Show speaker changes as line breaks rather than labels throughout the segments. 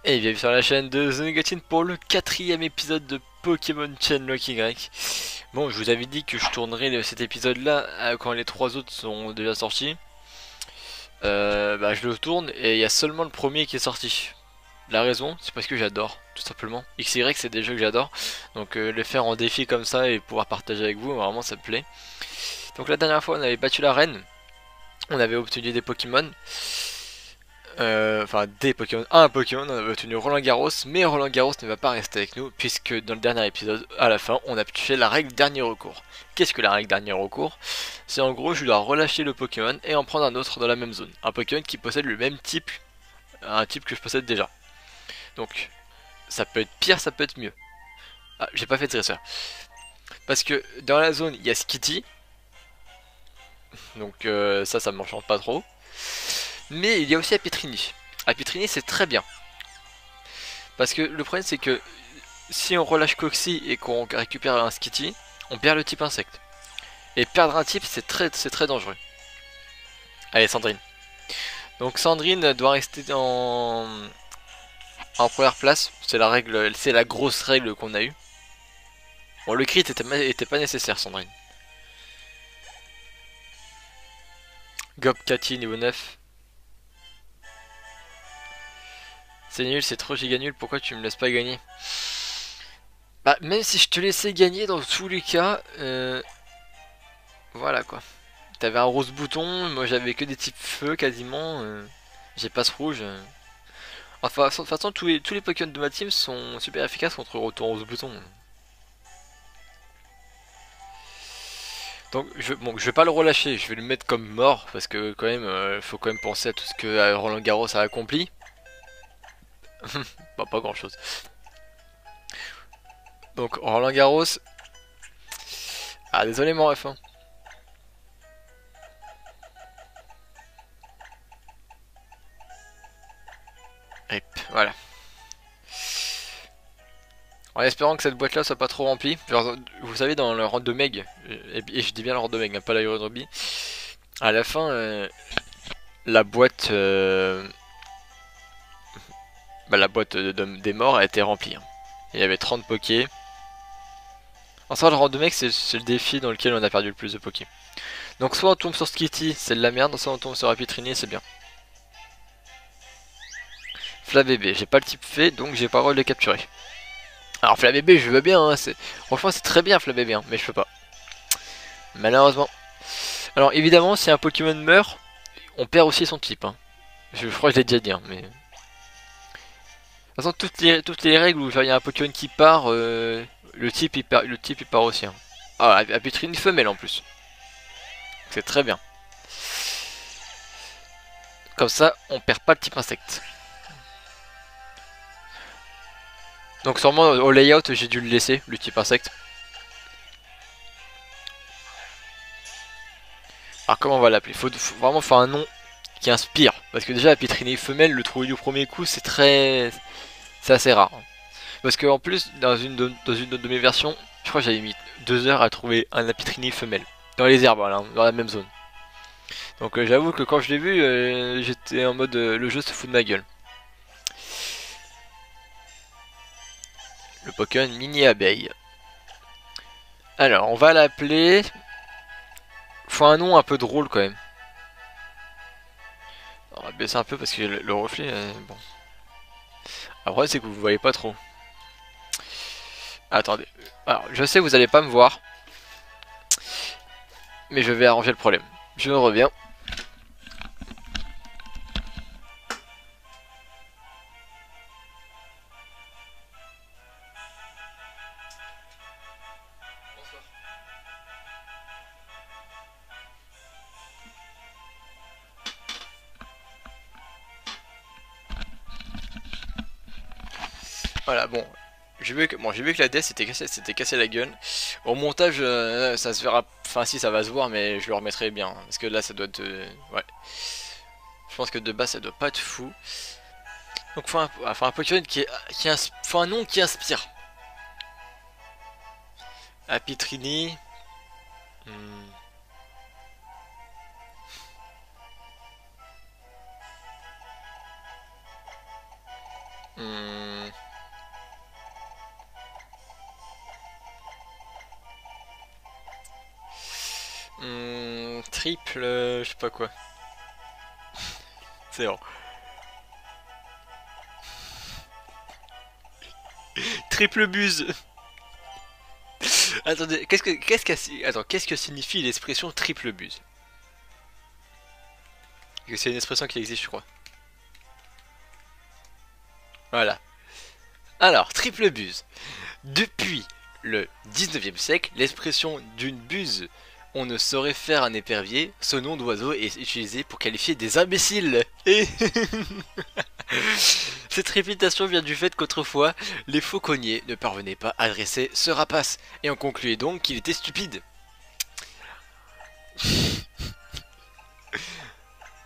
Et bienvenue sur la chaîne de The Negatine pour le quatrième épisode de Pokémon Chain Lock Y. Bon, je vous avais dit que je tournerais cet épisode là quand les trois autres sont déjà sortis. Bah je le tourne et il y a seulement le premier qui est sorti. La raison, c'est parce que j'adore, tout simplement. XY c'est des jeux que j'adore. Donc les faire en défi comme ça et pouvoir partager avec vous, vraiment ça me plaît. Donc la dernière fois on avait battu la reine. On avait obtenu des Pokémon. Enfin des Pokémon, un Pokémon, on avait obtenu Roland Garros, mais Roland Garros ne va pas rester avec nous, puisque dans le dernier épisode, à la fin, on a touché la règle dernier recours. Qu'est-ce que la règle dernier recours? C'est en gros, je dois relâcher le Pokémon et en prendre un autre dans la même zone. Un Pokémon qui possède le même type, un type que je possède déjà. Donc, ça peut être pire, ça peut être mieux. Ah, j'ai pas fait de dresseur. Parce que dans la zone, il y a Skitty, donc ça m'enchante pas trop. Mais il y a aussi Apitrini. Apitrini, c'est très bien. Parce que le problème, c'est que si on relâche Coxy et qu'on récupère un Skitty, on perd le type insecte. Et perdre un type, c'est très dangereux. Allez, Sandrine. Donc Sandrine doit rester en première place. C'est la règle, c'est la grosse règle qu'on a eue. Bon, le crit était pas nécessaire, Sandrine. Gob Cathy niveau 9. C'est nul, c'est trop giga nul, pourquoi tu me laisses pas gagner? Bah, même si je te laissais gagner dans tous les cas, voilà quoi. T'avais un rose bouton, moi j'avais que des types feu quasiment. J'ai passe rouge. Enfin, de toute façon, tous les Pokémon de ma team sont super efficaces contre retour rose bouton. Donc bon, je vais pas le relâcher, je vais le mettre comme mort parce que quand même, faut quand même penser à tout ce que Roland Garros a accompli. Bah pas grand chose. Donc Roland Garros, ah désolé mon ref. Hein. Hop, voilà. En espérant que cette boîte là soit pas trop remplie. Genre, vous savez dans le rang de Meg, et je dis bien le rang de Meg, hein, pas la Eurodraby, à la fin la boîte la boîte des morts a été remplie. Hein. Il y avait 30 Pokés. En soi le rang de Meg c'est le défi dans lequel on a perdu le plus de Pokés. Donc soit on tombe sur Skitty, c'est de la merde, soit on tombe sur Apitrini, c'est bien. Flabébé, j'ai pas le type fait, donc j'ai pas le droit de les capturer. Alors Flabébé, je veux bien, hein, franchement c'est très bien Flabébé, hein, mais je peux pas. Malheureusement. Alors évidemment, si un Pokémon meurt, on perd aussi son type. Hein. Je crois que je l'ai déjà dit, hein, mais... De toute façon, toutes les règles où il y a un Pokémon qui part, le type il part aussi. Hein. Ah, Apitrini femelle en plus. C'est très bien. Comme ça, on perd pas le type insecte. Donc sûrement au layout, j'ai dû le laisser, le type insecte. Alors comment on va l'appeler? Faut vraiment faire un nom qui inspire. Parce que déjà la Pétrinée femelle, le trouver du premier coup, c'est assez rare. Parce que en plus, dans une de mes versions, je crois que j'avais mis 2 heures à trouver un Apitrini femelle. Dans les herbes, là, dans la même zone. Donc j'avoue que quand je l'ai vu, j'étais en mode le jeu se fout de ma gueule. Le Pokémon mini abeille. Alors, on va l'appeler. Faut un nom un peu drôle quand même. On va baisser un peu parce que le reflet, bon. Après, c'est que vous voyez pas trop. Attendez. Alors, je sais que vous allez pas me voir. Mais je vais arranger le problème. Je reviens. Voilà, bon. J'ai vu que la DS s'était cassé la gueule. Au montage, ça se verra. Enfin, si, ça va se voir, mais je le remettrai bien. Hein, parce que là, ça doit être. Ouais. Je pense que de base, ça doit pas être fou. Donc, faut un Pokémon faut un nom qui inspire. Apitrini. Hmm. Hmm, triple, je sais pas quoi. C'est bon. Triple buse. Attendez, qu'est-ce que signifie l'expression triple buse? C'est une expression qui existe, je crois. Voilà. Alors, triple buse. Depuis le 19e siècle, l'expression d'une buse, on ne saurait faire un épervier, ce nom d'oiseau est utilisé pour qualifier des imbéciles. Et cette réputation vient du fait qu'autrefois, les fauconniers ne parvenaient pas à dresser ce rapace, et on concluait donc qu'il était stupide.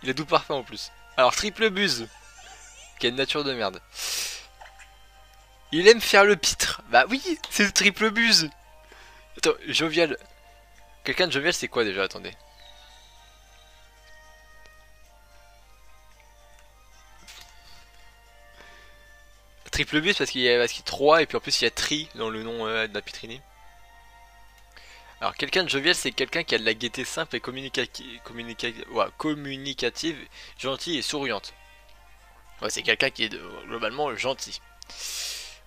Il a tout parfait en plus. Alors, triple buse. Quelle nature de merde. Il aime faire le pitre. Bah oui, c'est le triple buse. Attends, jovial. Quelqu'un de jovial, c'est quoi déjà? Attendez. Triple buse parce qu'il y a 3 et puis en plus il y a tri dans le nom de la pitrini. Alors quelqu'un de jovial, c'est quelqu'un qui a de la gaieté simple et communicative, gentille et souriante. Ouais, c'est quelqu'un qui est globalement gentil.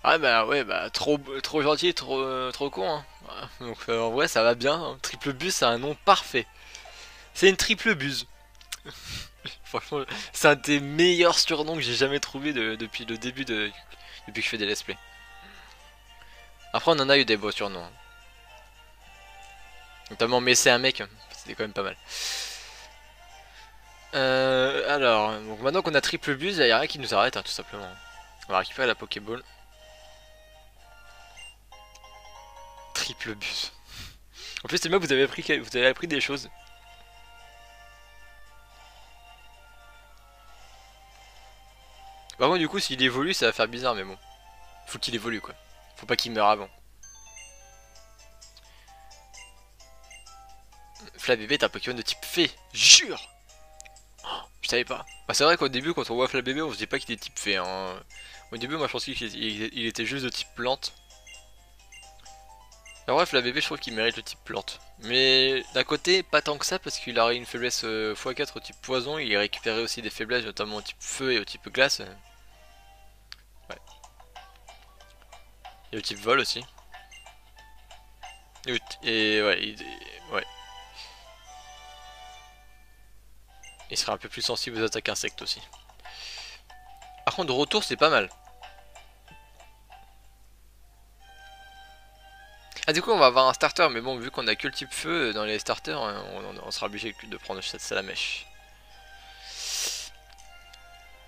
Ah bah ouais, bah trop gentil, trop con, hein. Voilà. Donc en vrai ça va bien, hein. Triple buse c'est un nom parfait. C'est une triple buse. Franchement, c'est un des meilleurs surnoms que j'ai jamais trouvé depuis le début depuis que je fais des let's play. Après on en a eu des beaux surnoms, hein. Notamment mais c'est un mec, c'était quand même pas mal. Alors, donc maintenant qu'on a triple buse, il n'y a rien qui nous arrête, hein, tout simplement. On va récupérer la Pokéball. Triple buse. En plus, c'est bien, vous avez appris des choses. Par contre, du coup, s'il évolue, ça va faire bizarre, mais bon. Faut qu'il évolue, quoi. Faut pas qu'il meure avant. Flabébé est un Pokémon de type fée. Jure! Je savais pas. Bah, c'est vrai qu'au début, quand on voit Flabébé, on se dit pas qu'il est type fée, hein. Au début, moi, je pensais qu'il était juste de type plante. En bref, Flabébé, je trouve qu'il mérite le type plante. Mais d'un côté, pas tant que ça, parce qu'il a une faiblesse x4 au type poison. Il récupéré aussi des faiblesses, notamment au type feu et au type glace. Ouais. Et au type vol aussi. Et ouais, ouais. Il sera un peu plus sensible aux attaques insectes aussi. Par contre, de retour, c'est pas mal. Ah, du coup, on va avoir un starter, mais bon, vu qu'on a que le type feu dans les starters, on sera obligé de prendre cette salamèche.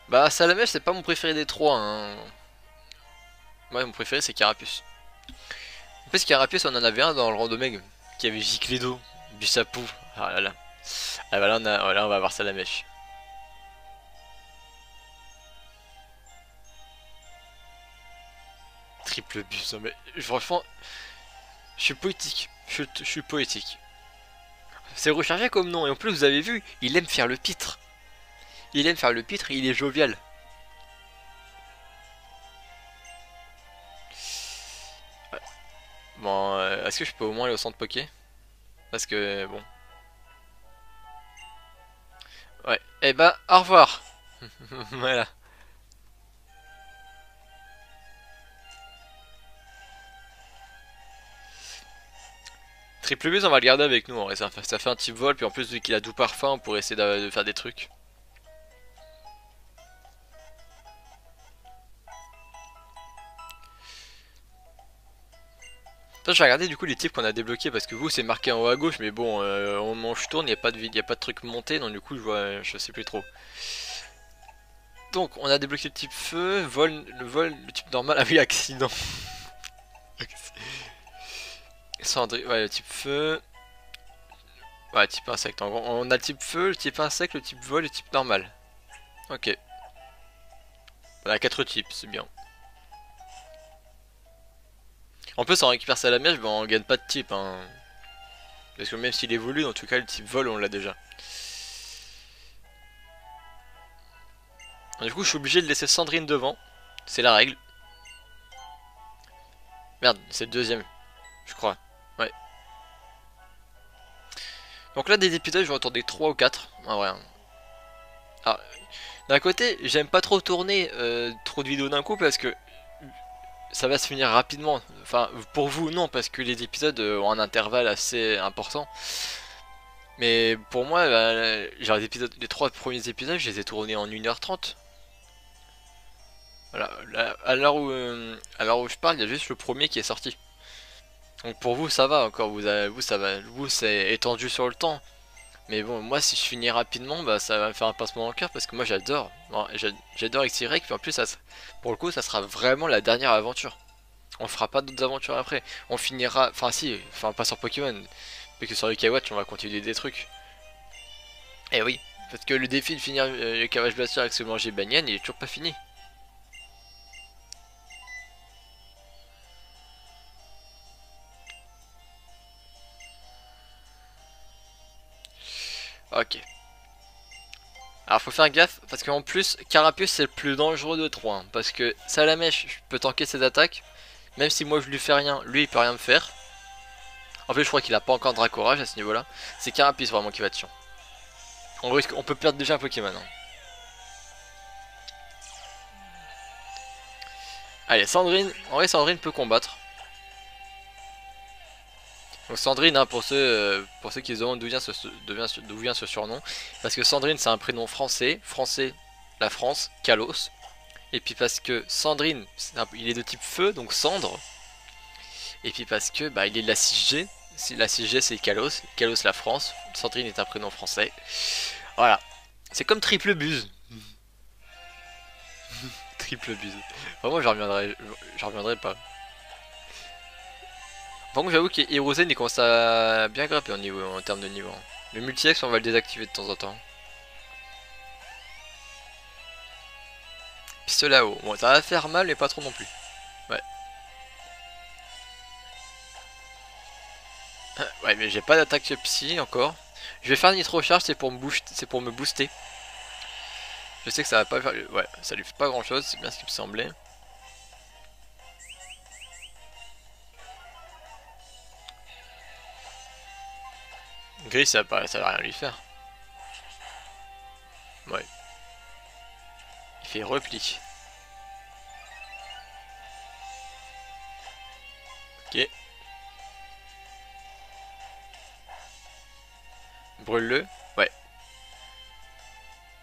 Bah, salamèche, c'est pas mon préféré des trois, hein. Ouais, mon préféré, c'est Carapuce. En plus, Carapuce, on en avait un dans le randomeg qui avait Gicledo, du sapou. Ah là là. Ah bah là, on va avoir salamèche. Triple bus, non mais franchement, je suis poétique. Je suis poétique. C'est rechargé comme nom, et en plus, vous avez vu, il aime faire le pitre. Il aime faire le pitre, il est jovial. Ouais. Bon, est-ce que je peux au moins aller au centre Poké? Parce que, bon. Ouais, et bah, au revoir. Voilà. Triple bus, on va le garder avec nous, en vrai. Ça fait un type vol, puis en plus, vu qu'il a doux parfum, on pourrait essayer de faire des trucs. Attends, je vais regarder du coup les types qu'on a débloqués parce que vous c'est marqué en haut à gauche, mais bon, au moment où je tourne, il n'y a pas de y a pas de truc monté, donc du coup je sais plus trop. Donc on a débloqué le type feu, le type normal, ah oui, accident. Cendrille, ouais, le type feu, ouais, type insecte. En gros, on a le type feu, le type insecte, le type vol, le type normal. Ok, on a 4 types, c'est bien. En plus, on récupère ça à la mèche, ben, on gagne pas de type, hein. Parce que même s'il évolue, en tout cas, le type vol, on l'a déjà. Du coup, je suis obligé de laisser Sandrine devant. C'est la règle. Merde, c'est le deuxième, je crois. Ouais. Donc là, des épisodes, je vais en tourner 3 ou 4. En vrai. Ah, d'un côté, j'aime pas trop tourner trop de vidéos d'un coup parce que ça va se finir rapidement. Enfin, pour vous, non, parce que les épisodes ont un intervalle assez important. Mais pour moi, genre les 3 premiers épisodes, je les ai tournés en 1h30. Voilà, là, à l'heure où je parle, il y a juste le premier qui est sorti. Donc pour vous, ça va encore, vous ça va, vous c'est étendu sur le temps. Mais bon, moi si je finis rapidement, bah ça va me faire un pincement dans le cœur parce que moi j'adore. Bon, j'adore XY, puis en plus, pour le coup, ça sera vraiment la dernière aventure. On fera pas d'autres aventures après. On finira, enfin si, enfin pas sur Pokémon, mais que sur le K-Watch, on va continuer des trucs. Et oui, parce que le défi de finir le Cavage Blaster avec ce manger Banyan, il est toujours pas fini. Ok. Alors faut faire gaffe parce qu'en plus Carapuce c'est le plus dangereux de 3 hein, parce que Salamèche je peux tanker ses attaques même si moi je lui fais rien, lui il peut rien me faire. En fait je crois qu'il a pas encore Dracorage à ce niveau là. C'est Carapuce vraiment qui va être chiant. On peut perdre déjà un Pokémon hein. Allez Sandrine, en vrai Sandrine peut combattre. Donc Sandrine hein, pour ceux qui se demandent d'où vient ce surnom. Parce que Sandrine c'est un prénom français, la France, Kalos. Et puis parce que Sandrine, il est de type feu, donc cendre. Et puis parce que bah, il est de la 6G. La 6G c'est Kalos, Kalos la France. Sandrine est un prénom français. Voilà. C'est comme triple buse. Triple buse. Vraiment j'en reviendrai pas. Par contre j'avoue qu'Hirozen il commence à bien grimper en termes de niveau. Le multi-ex on va le désactiver de temps en temps. Pistolet à eau. Bon ça va faire mal mais pas trop non plus. Ouais. Ouais mais j'ai pas d'attaque psy encore. Je vais faire nitro charge, c'est pour me booster. Je sais que ça va pas faire. Ouais, ça lui fait pas grand chose, c'est bien ce qui me semblait. Gris, ça va rien lui faire. Ouais. Il fait repli. Ok. Brûle-le. Ouais.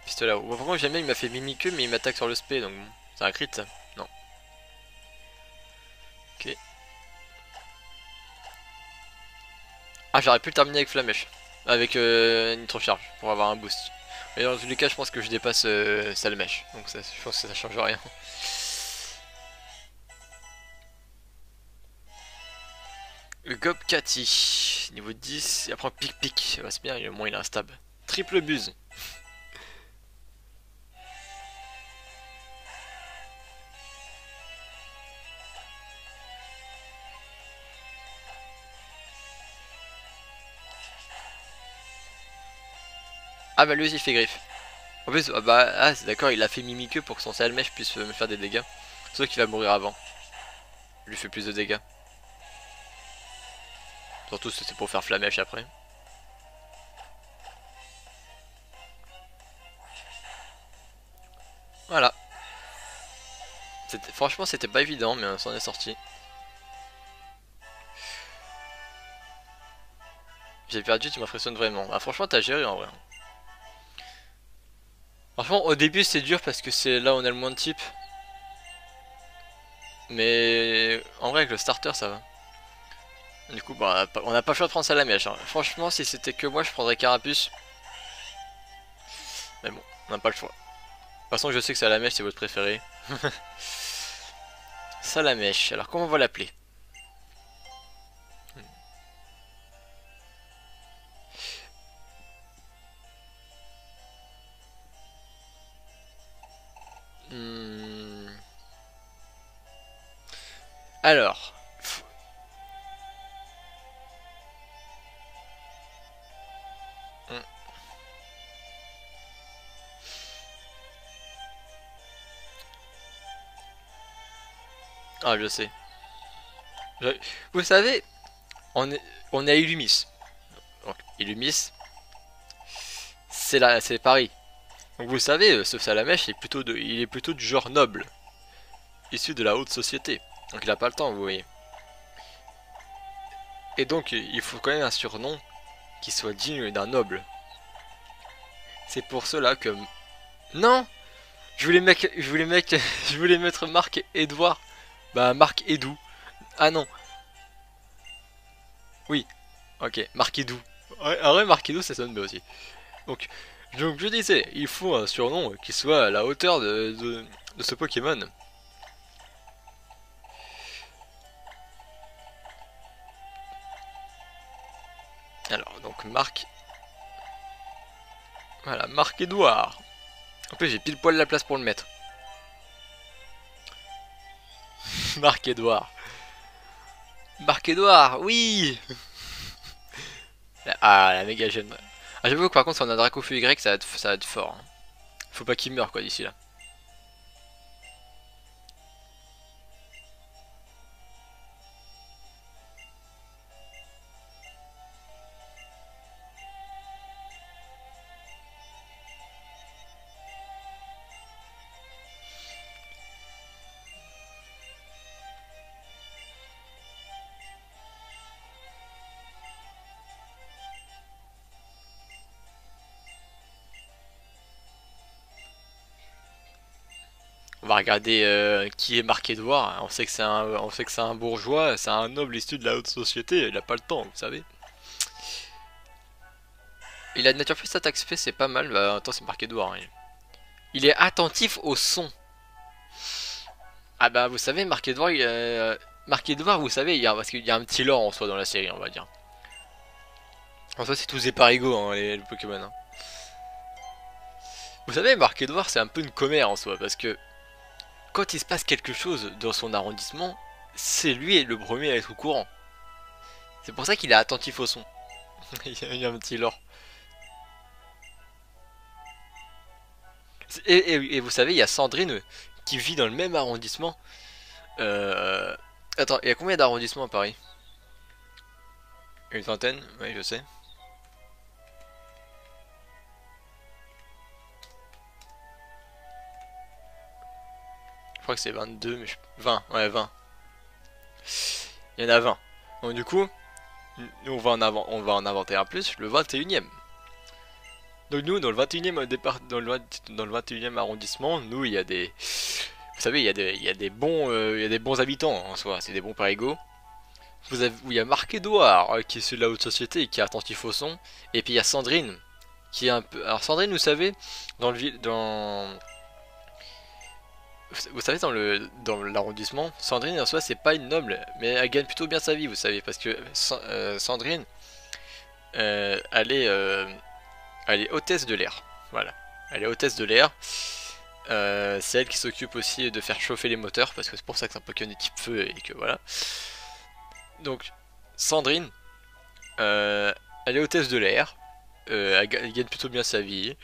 Pistolet à eau. Bon, par contre, jamais il m'a fait mimiqueux, mais il m'attaque sur le spé, donc bon. C'est un crit ça. Non. Ok. Ah, j'aurais pu le terminer avec Flamèche. Avec Nitro Charge, pour avoir un boost. Mais dans tous les cas, je pense que je dépasse Salmèche. Donc ça, je pense que ça change rien. Gobkati, niveau 10, et après pic-pic, c'est bien, au moins il est instable. Triple buse. Ah bah lui aussi il fait griffe. En plus, ah bah ah, c'est d'accord, il a fait mimiqueux pour que son Salmèche puisse me faire des dégâts. Sauf qu'il va mourir avant. Il lui fait plus de dégâts. Surtout si c'est pour faire Flamèche après. Voilà. Franchement c'était pas évident mais on s'en est sorti. J'ai perdu, tu m'impressionnes vraiment. Ah franchement t'as géré en vrai. Franchement au début c'est dur parce que c'est là où on a le moins de types. Mais en vrai avec le starter ça va. Du coup bah on n'a pas le choix de prendre Salamèche hein. Franchement si c'était que moi je prendrais Carapuce. Mais bon, on n'a pas le choix. De toute façon je sais que Salamèche c'est votre préféré. Salamèche, alors comment on va l'appeler? Hmm. Alors. Hmm. Ah, je sais. Je- Vous savez, on est, on est à Illumis. Donc, Illumis, c'est Paris. Donc vous savez, ce Salamèche il est plutôt du genre noble, issu de la haute société. Donc il a pas le temps, vous voyez. Et donc il faut quand même un surnom qui soit digne d'un noble. C'est pour cela que... Non, je voulais mettre Marc Edouard. Bah Marc Edou. Ah non, oui, ok, Marc Edou. Ouais, en vrai, Marc Edou, ça sonne bien aussi. Donc, donc je disais, il faut un surnom qui soit à la hauteur de ce Pokémon. Alors, donc Marc... Voilà, Marc Edouard. En plus, j'ai pile poil la place pour le mettre. Marc Edouard. Marc Edouard, oui. Ah, la méga gemme. Ah, j'avoue que par contre, si on a Dracofeu Y, ça va être fort, hein. Faut pas qu'il meure, quoi, d'ici là. On va regarder qui est Marc Edouard. On sait que c'est un bourgeois, c'est un noble issu de la haute société. Il a pas le temps, vous savez. Il a de nature plus attaque spé, c'est pas mal. Bah, attends, c'est Marc Edouard, hein. Il est attentif au son. Ah bah, vous savez, Marc Edouard, vous savez, parce qu'il y a un petit lore en soi dans la série, on va dire. En soi, c'est tous des parigots, hein, les Pokémon, hein. Vous savez, Marc Edouard, c'est un peu une commère en soi, parce que quand il se passe quelque chose dans son arrondissement, c'est lui le premier à être au courant. C'est pour ça qu'il est attentif au son. Il y a un petit lore. Et vous savez, il y a Sandrine qui vit dans le même arrondissement. Euh... Attends, il y a combien d'arrondissements à Paris? Une vingtaine? Oui, je sais. Je crois que c'est 22, mais 20, ouais, 20. Il y en a 20. Donc du coup, nous on va en inventer un plus, le 21 e. Donc nous, dans le 21 e départ, dans le 21 e arrondissement, nous, il y a des... Vous savez, il y a des bons habitants en soi, c'est des bons parigots. Il y a Marc Edouard, qui est celui de la haute société et qui est attentif au son. Et puis il y a Sandrine, qui est un peu... Alors Sandrine, vous savez, vous savez, dans l'arrondissement, Sandrine en soi, c'est pas une noble, mais elle gagne plutôt bien sa vie, vous savez, parce que Sandrine, euh, elle est, euh, elle est hôtesse de l'air. Voilà. Elle est hôtesse de l'air. C'est elle qui s'occupe aussi de faire chauffer les moteurs, parce que c'est pour ça que c'est un Pokémon de type feu et que voilà. Donc, Sandrine, euh, elle est hôtesse de l'air. Elle gagne plutôt bien sa vie.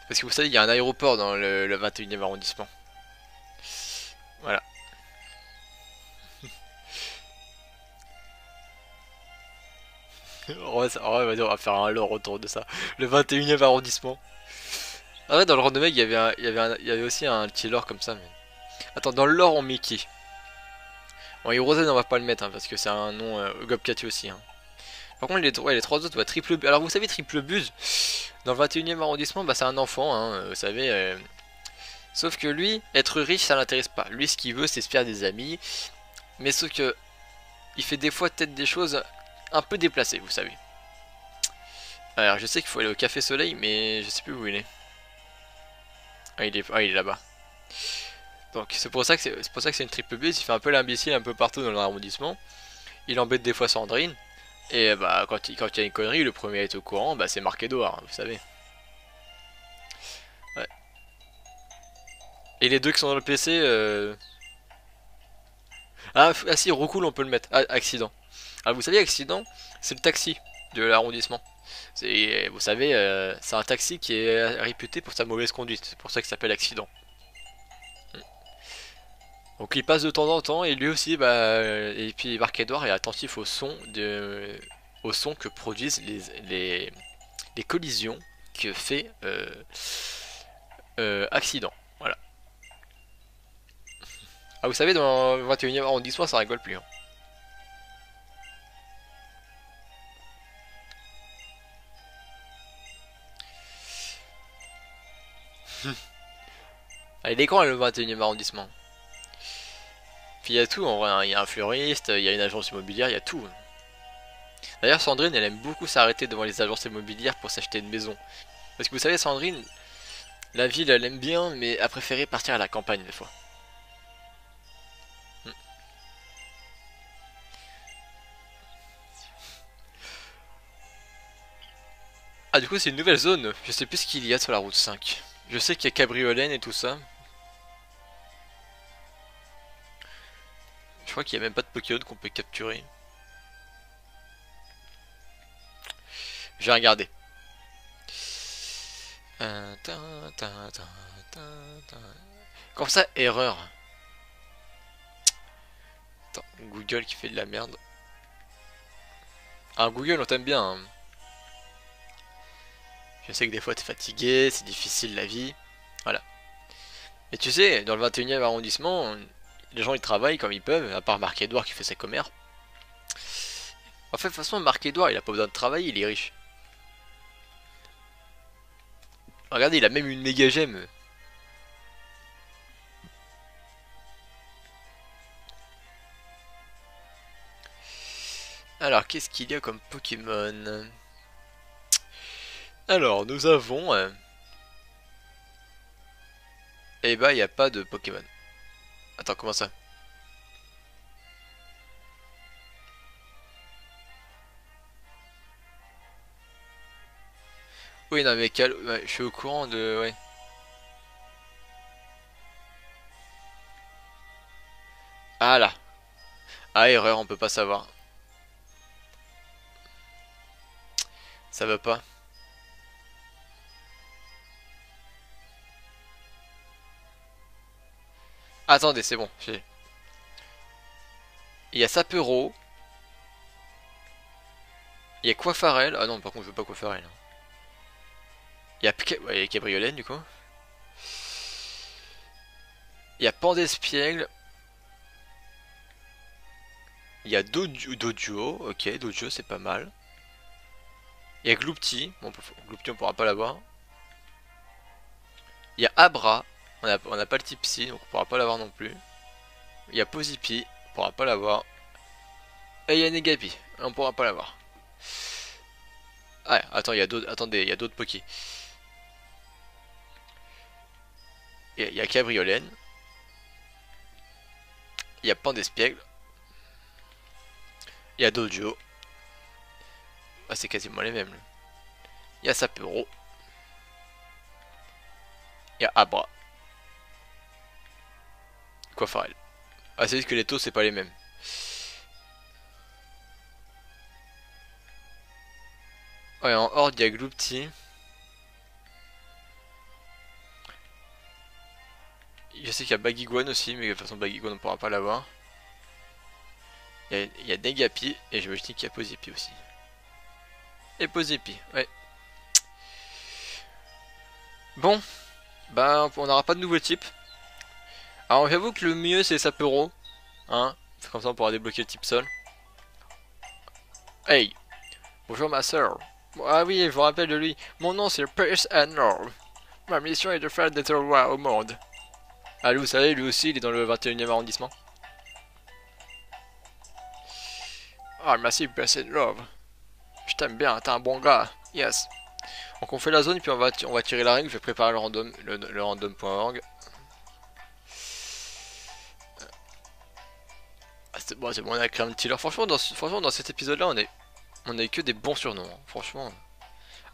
Parce que vous savez, il y a un aéroport dans le 21 e arrondissement. Voilà. On va faire un lore autour de ça. Le 21 e arrondissement. Ah ouais, dans le random, il y avait aussi un petit lore comme ça. Mais... Attends, dans le lore, on met qui? Bon, Hirozen, on va pas le mettre, hein, parce que c'est un nom Gobkati aussi, hein. Par contre, ouais, les trois autres, bah, Triple Buse. Alors, vous savez, Triple Buse, dans le 21 e arrondissement, bah, c'est un enfant, hein, vous savez. Sauf que lui, être riche, ça l'intéresse pas. Lui, ce qu'il veut, c'est se faire des amis. Mais sauf que, il fait des fois peut-être des choses un peu déplacées, vous savez. Alors, je sais qu'il faut aller au Café Soleil, mais je sais plus où il est. Ah, il est là-bas. Donc, c'est pour ça que c'est une triple buse. Il fait un peu l'imbécile un peu partout dans l'arrondissement. Il embête des fois Sandrine. Et bah, quand il y a une connerie, le premier à être au courant, bah, c'est Marc Edouard, hein, vous savez. Ouais. Et les deux qui sont dans le PC, ah si, Roucoule, on peut le mettre. Ah, accident. Ah, vous savez, accident, c'est le taxi de l'arrondissement. Vous savez, c'est un taxi qui est réputé pour sa mauvaise conduite. C'est pour ça qu'il s'appelle accident. Donc il passe de temps en temps et lui aussi, bah, et puis Marc Edouard est attentif au son que produisent les collisions que fait accident. Voilà. Ah, vous savez, dans le 21e arrondissement, ça rigole plus, hein. Ah, il est grand le 21e arrondissement. Puis il y a tout en vrai, hein. Il y a un fleuriste, il y a une agence immobilière, il y a tout. D'ailleurs, Sandrine, elle aime beaucoup s'arrêter devant les agences immobilières pour s'acheter une maison. Parce que vous savez, Sandrine, la ville, elle aime bien, mais a préféré partir à la campagne des fois. Hmm. Ah, du coup, c'est une nouvelle zone. Je sais plus ce qu'il y a sur la route 5. Je sais qu'il y a Cabriolène et tout ça. Je crois qu'il n'y a même pas de Pokémon qu'on peut capturer. Je vais regarder. Comme ça, erreur. Attends, Google qui fait de la merde. Ah, Google, on t'aime bien, hein. Je sais que des fois t'es fatigué, c'est difficile la vie. Voilà. Et tu sais, dans le 21e arrondissement, les gens ils travaillent comme ils peuvent, à part Marc-Edouard qui fait ses commères. En fait, de toute façon, Marc-Edouard il a pas besoin de travailler, il est riche. Regardez, il a même une méga gemme. Alors, qu'est-ce qu'il y a comme Pokémon? Alors, nous avons. Eh bah, il n'y a pas de Pokémon. Attends, comment ça? Oui, non, mais ouais, je suis au courant de. Ouais. Ah là. Ah, erreur, on peut pas savoir. Ça va pas. Attendez, c'est bon. Il y a Sapero. Il y a Coiffarel. Ah non, par contre, je veux pas Coiffarel. Ouais, il y a Cabriolène, du coup. Il y a Pandespiègle. Il y a Doduo. Ok, Doduo, c'est pas mal. Il y a Gloupti. Bon, Gloupti, on pourra pas l'avoir. Il y a Abra. On a pas le type Psy, donc on pourra pas l'avoir non plus. Il y a Posipi. On pourra pas l'avoir. Et il y a Negapi. On pourra pas l'avoir. Ah, attends, il y a d'autres. Attendez, il y a d'autres Poké. Il y a Cabriolène. Il y a Pandespiègle. Il y a Dojo. Ah, c'est quasiment les mêmes, là. Il y a Sapero. Il y a Abra. Coiffarel. Ah, c'est juste que les taux, c'est pas les mêmes. Ouais, en horde, il y a Gloupti. Je sais qu'il y a Baguiguan aussi, mais de toute façon, Baguiguan, on pourra pas l'avoir. Il y a Negapi, et je me dis qu'il y a Posipi aussi. Et Posipi, ouais. Bon, bah, on n'aura pas de nouveau type. Alors, j'avoue que le mieux, c'est Sapero. Hein, comme ça, on pourra débloquer le type sol. Hey, bonjour ma soeur. Ah oui, je vous rappelle de lui. Mon nom, c'est Prince Arnold. Ma mission est de faire des rois au monde. Ah, vous savez, lui aussi, il est dans le 21e arrondissement. Ah, merci, Prince Love. Je t'aime bien, t'es un bon gars. Yes. Donc on fait la zone et puis on va tirer la règle. Je vais préparer le random.org. Ah, c'est bon, on a créé un petit leurre. Franchement, dans cet épisode-là, on a eu que des bons surnoms, hein. Franchement.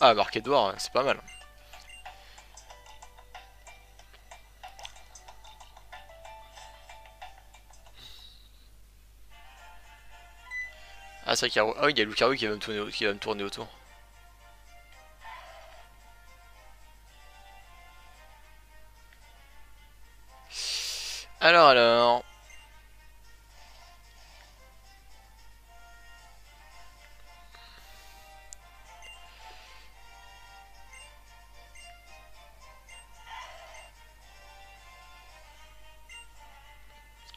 Ah, Marc Edouard, c'est pas mal. Ah, c'est vrai qu'il y a, ah oui, il y a Lucario qui va me tourner autour. Alors.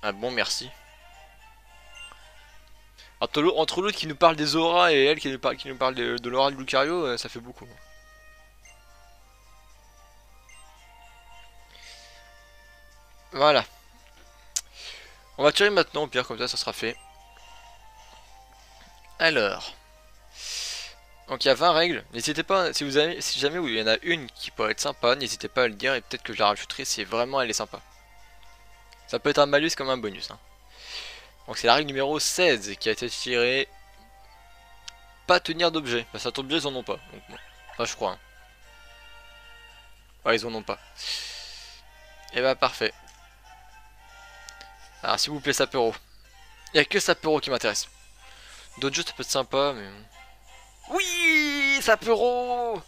Ah bon, merci. Entre l'autre qui nous parle des auras et elle qui nous parle de l'aura de Lucario, ça fait beaucoup. Voilà. On va tirer maintenant, au pire, comme ça sera fait. Alors. Donc il y a 20 règles. N'hésitez pas, si jamais il y en a une qui pourrait être sympa, n'hésitez pas à le dire et peut-être que je la rajouterai si vraiment elle est sympa. Ça peut être un malus comme un bonus, hein. Donc c'est la règle numéro 16 qui a été tirée. Pas tenir d'objet. Parce que d'objet ils en ont pas. Donc, bon. Enfin je crois, hein. Ouais, ils en ont pas. Et bah parfait. Alors s'il vous plaît Sapero. Il y a que Sapero qui m'intéresse. D'autres jeux ça peut être sympa mais... Oui, Sapero.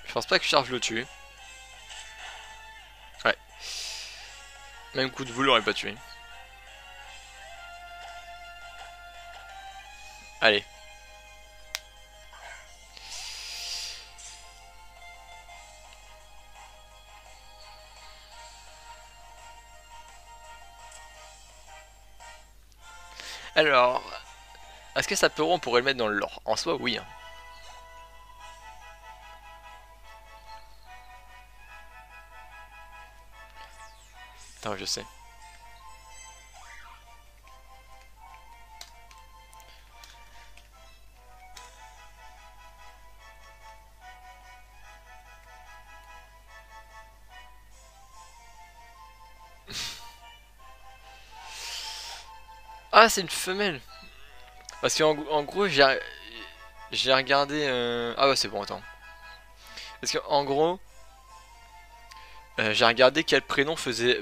Je pense pas que Charge le tue. Ouais. Même coup de boule l'aurait pas tué. Allez. Alors, est-ce que Sapero on pourrait le mettre dans le lore? En soi, oui, hein. Attends, je sais. Ah, c'est une femelle. Parce qu'en gros, j'ai regardé. Ah ouais, c'est bon, attends. Parce qu'en gros, j'ai regardé quel prénom faisait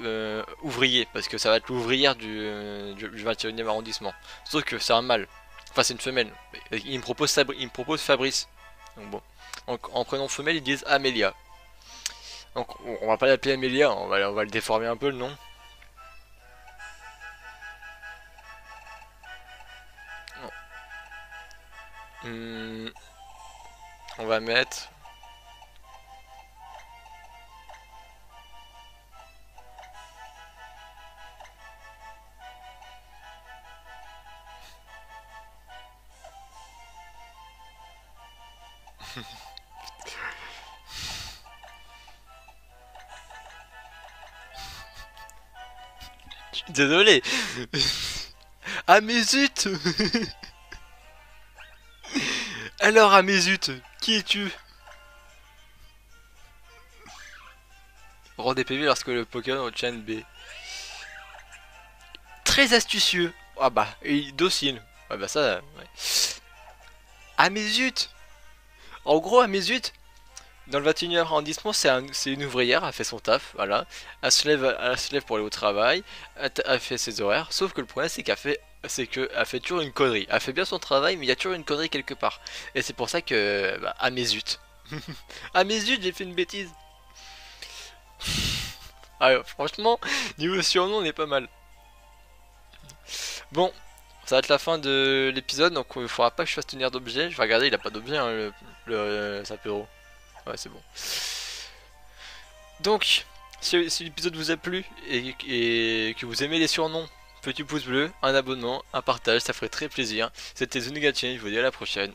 ouvrier. Parce que ça va être l'ouvrière du 21e arrondissement. Sauf que c'est un mâle. Enfin, c'est une femelle. Il me propose Fabrice. Donc bon. Donc en prénom femelle, ils disent Amélia. Donc on va pas l'appeler Amélia, on va le déformer un peu le nom. Hmm, on va mettre. Désolé. Ah mais zut. Alors ah mais zut, qui es-tu? Rend des PV lorsque le Pokémon obtient B. Très astucieux. Ah bah, et docile. Ah bah ça, ouais. Ah mais zut. En gros, ah mais zut. Dans le 21e arrondissement, c'est une ouvrière, elle fait son taf, voilà. Elle se lève pour aller au travail, elle fait ses horaires. Sauf que le problème, c'est qu'elle fait toujours une connerie. Elle fait bien son travail, mais il y a toujours une connerie quelque part. Et c'est pour ça que, bah, ah mais zut. Ah mais zut, j'ai fait une bêtise. Ah, franchement, niveau surnom, on est pas mal. Bon, ça va être la fin de l'épisode, donc il faudra pas que je fasse tenir d'objet. Je vais regarder, il a pas d'objet, hein, le Sapero. Ouais, c'est bon. Donc, si l'épisode vous a plu et que vous aimez les surnoms, petit pouce bleu, un abonnement, un partage, ça ferait très plaisir. C'était Zunigachi, je vous dis à la prochaine.